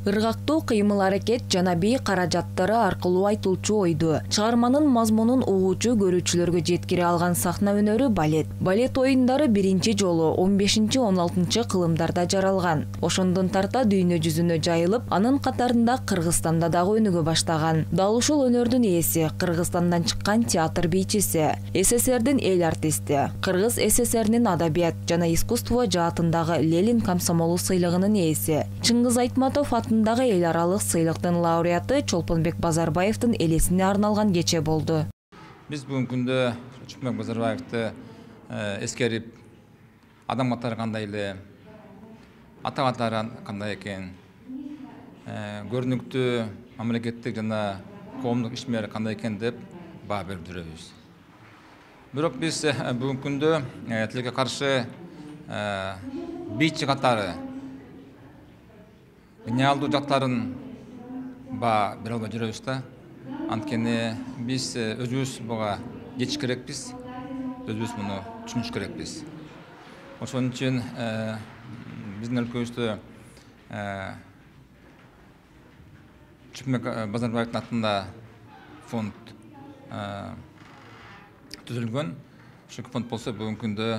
Ыргактуу кыймыл-аракет жана бий каражаттары аркылуу айтылчу ойду, чыгарманын мазмунун угуучу көрүүчүлөргө жеткире алган сахна өнөрү балет. Балет оюндары биринчи жолу 15-16 кылымдарда жаралган. Ошондон тарта дүйнө жүзүнө жайылып, анын катарында Кыргызстанда дагы өнүгө баштаган. Дал ушул өнөрдүн ээси, Кыргызстандан чыккан театр бийчиси, СССРдин эл артисти, Кыргыз СССРнин адабият жана искусство жаатындагы Ленин комсомолу сыйлыгынын ээси, Чыңгыз Айтматов атындагы эл аралык сыйлыктын лауреаты Чолпонбек Базарбаевдин элесине арналган кече болду. Биз бүгүнкү күндө Чолпонбек Базарбаевди эскерип, адам катары кандай эле, ата катары кандай экен, көрүнүктүү мамлекеттик жана коомдук ишмер кандай экен деп баа берип жүрөбүз. Бирок биз бүгүнкү күндө тилекке каршы бийчи катары гениалдуу жактарын баа бере албай жүрөбүз да. Анткени биз өзүбүз буга жетиш керекпиз, өзүбүз муну түшүнүш керекпиз. Ошон үчүн биздин өлкөбүздө Чолпонбек Базарбаевдин атында фонд түзүлгөн. Ошол фонд болсо бүгүнкү күндө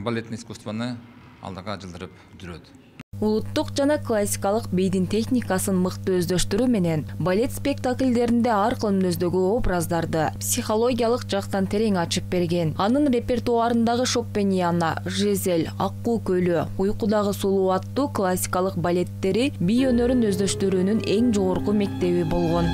балеттин искусствону алдыга жылдырып жүрөт. Улуттук жана классикалык бийдин техникасын мыкты өздөштүрүү менен балет спектакльдеринде ар кылымдөөдөгү образдарды психологиялык жактан терең ачып берген. Анын репертуарындагы Шопениана, Жизель, Аккуу көлү, Уйкудагы сулуу аттуу классикалык балеттери бий өнөрүн өздөштүрүүнүн эң жогорку мектеби болгон.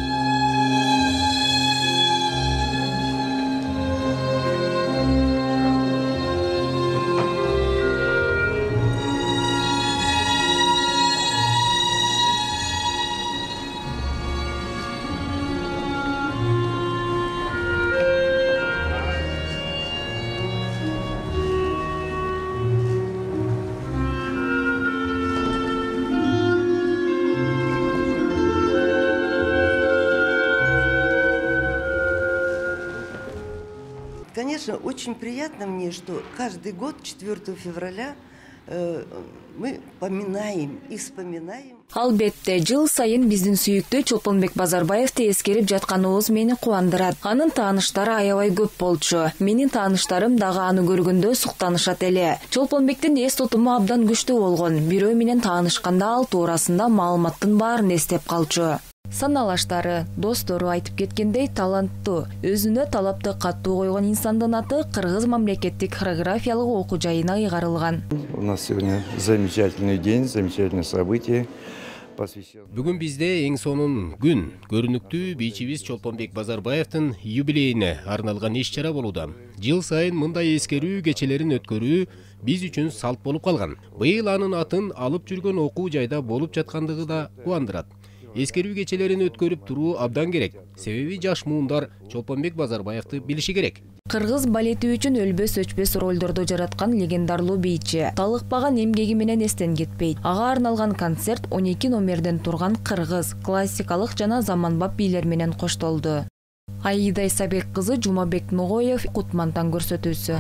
Конечно, очень приятно мне, что каждый год 4 февраля мы поминаем и вспоминаем. Албетте, жыл сайын биздин сүйүктүү Чолпонбек Базарбаевди эскерип жатканыбыз мени кубандырат. Анын тааныштары аябай көп болчу. Менин тааныштарым дагы аны көргөндө суктанышат эле. Чолпонбектин эс тутуму абдан күчтүү болгон. Бирөө менен таанышканда ал туурасында маалыматтын баарын эстеп калчу. Саналаштары, достору айтып кеткендей таланттуу, өзүнө талапты каттуу койгон инсандын аты Кыргыз мамлекеттик хореографиялык окуу жайына ыйгарылган. У нас сегодня замечательный день, замечательное событие. Бүгүн бизде эң сонун күн. Көрүнүктүү бийчибиз Чолпонбек Базарбаевдин юбилейине арналган иш-чара болууда. Жыл сайын мындай эскерүү кечелерин өткөрүү биз үчүн салт болуп калган. Быйыл анын атын алып жүргөн окуу жайда болуп жаткандыгы да кубандырат. Эскерүү кечелерин өткөрүп туруу абдан керек. Себеби жаш муундар Чолпонбек Базарбаевди билиши керек. Кыргыз балети үчүн өлбөс-өчпөс ролдорду жараткан легендарлуу бийчи талыкпаган эмгеги менен эстен кетпейт. Ага арналган концерт 12 номерден турган кыргыз, классикалык жана заманбап бийлер менен коштолду. Аида Исабек кызы, Жумабек Ногоев, Кутмантан көрсөтүүсү.